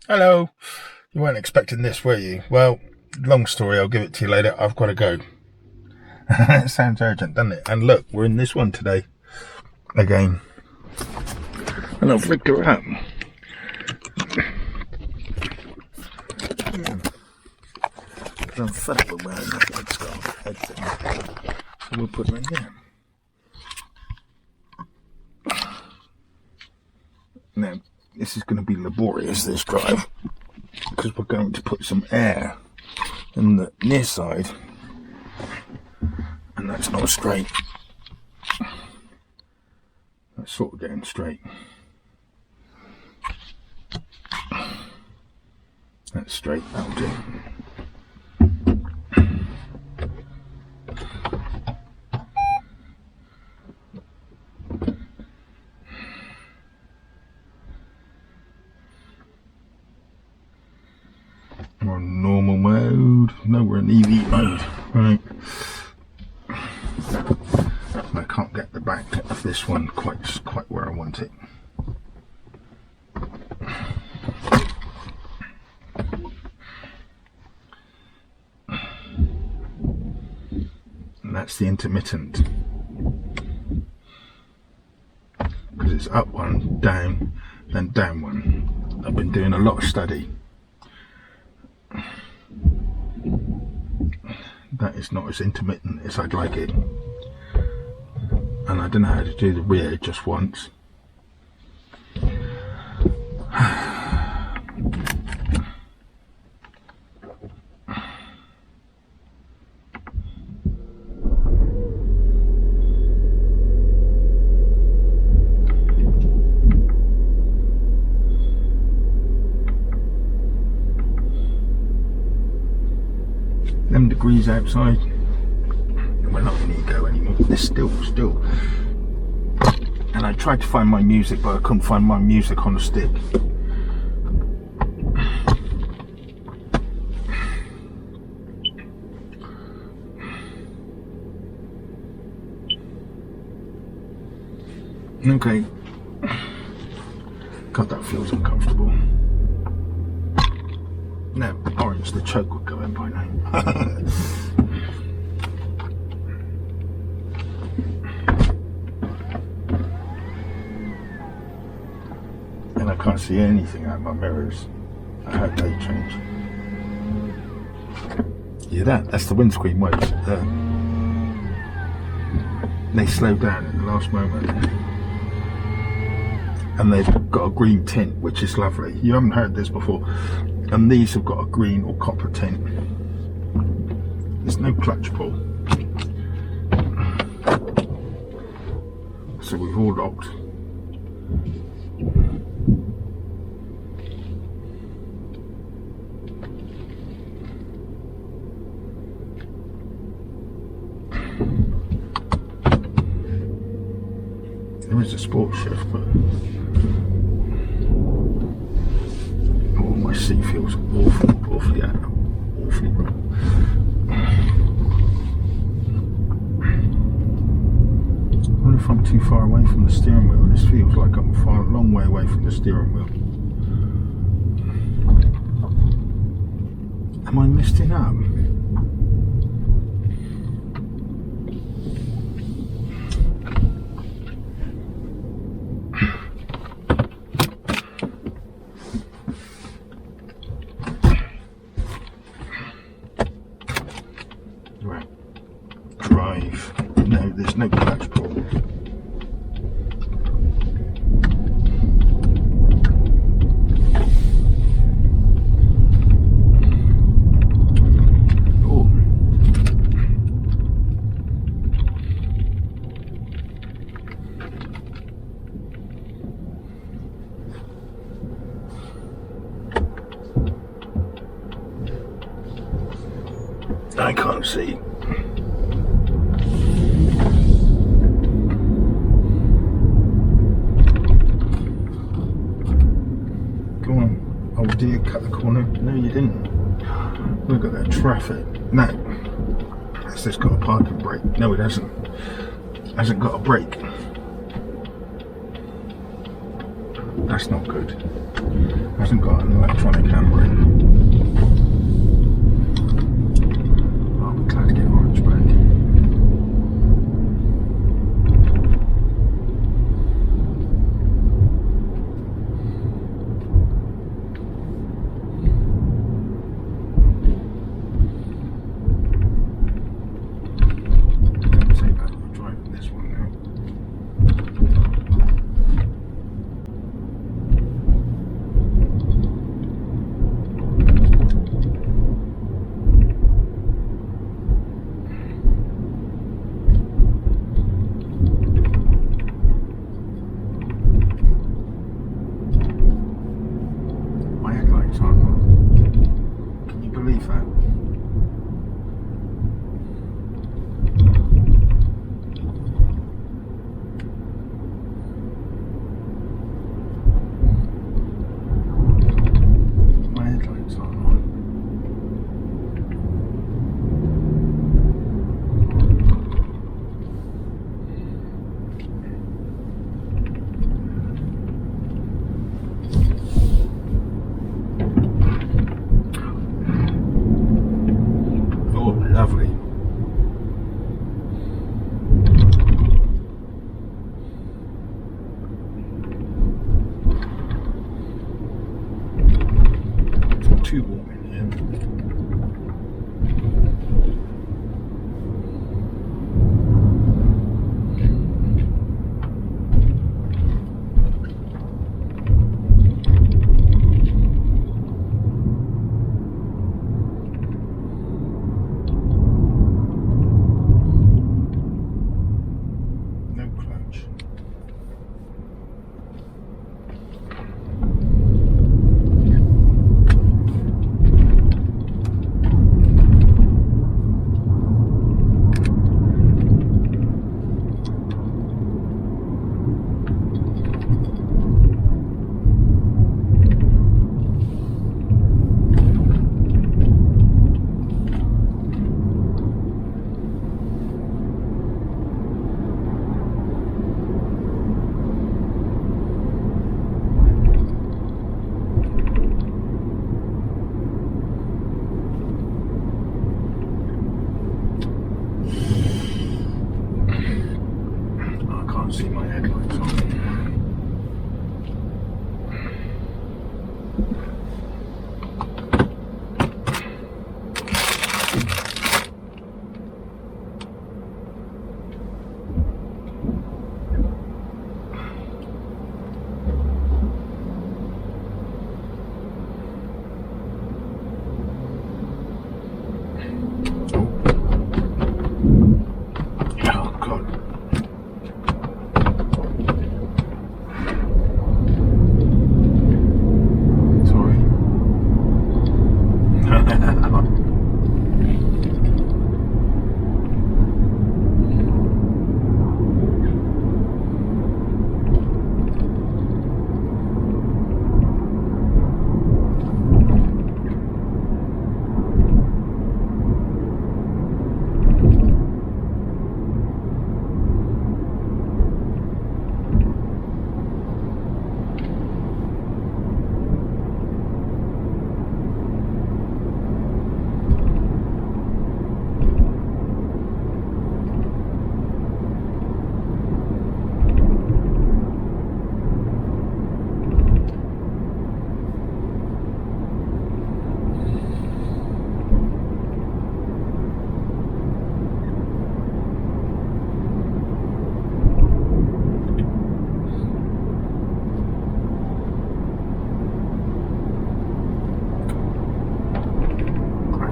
Hello. You weren't expecting this, were you? Well, long story, I'll give it to you later. I've got to go. It sounds urgent, doesn't it? And look, we're in this one today. Again. And I'll flicker up. I'm fed up with wearing that headscarf head thing. So we'll put them in here. Now, this is going to be laborious, this drive, because we're going to put some air in the near side, and that's not straight. That's sort of getting straight. That's straight, that'll do. We're on normal mode. No, we're in EV mode. Right. I can't get the back of this one quite where I want it. And that's the intermittent. Because it's up one, down, then down one. I've been doing a lot of study. That is not as intermittent as I'd like it, and I don't know how to do the rear just once. Them degrees outside, we're not in Ego anymore. There's still, and I tried to find my music, but I couldn't find my music on the stick. Okay, God, that feels uncomfortable. No, orange, the choke would go in by now. And I can't see anything out of my mirrors. I hope they change. Yeah, that's the windscreen wipes. They slow down at the last moment. And they've got a green tint, which is lovely. You haven't heard this before. And these have got a green or copper tint. There's no clutch pull. So we've all locked. There is a sports shift, but my seat feels awfully wrong. I wonder if I'm too far away from the steering wheel. This feels like I'm a long way away from the steering wheel. Am I misting up? Right. Drive. No, there's no clutch pull. I can't see. Go on. Oh dear, cut the corner. No, you didn't. Look at that traffic. No. It's just got a parking brake. No, it hasn't. It hasn't got a brake. That's not good. Hasn't got an electronic handbrake. I'll be glad to get orange back. Lovely. It's not too warm in here. See my headlights on.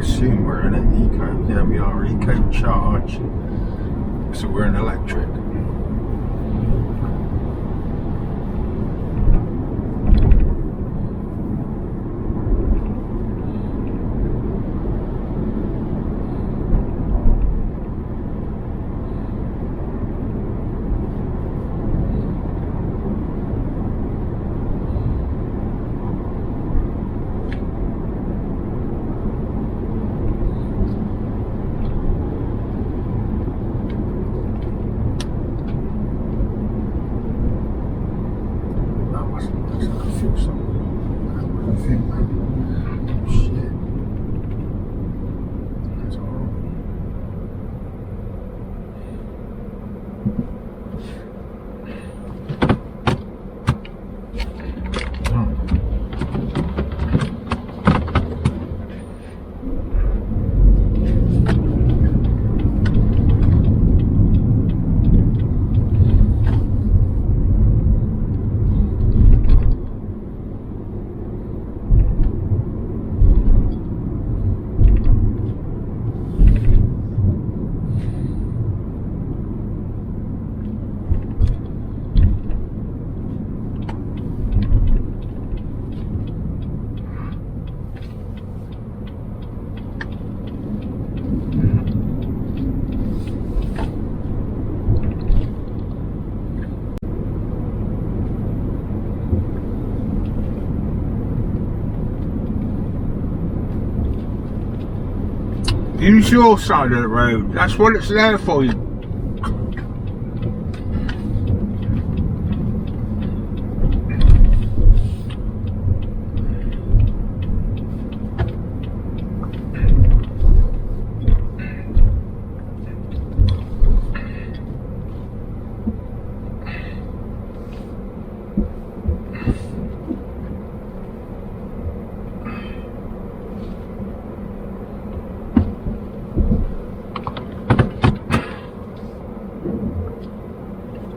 assume we're in an eco. Yeah, we are eco charge. So we're an electric. Use your side of the road. That's what it's there for. You.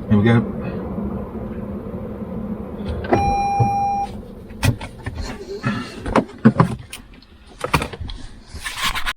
Here we go.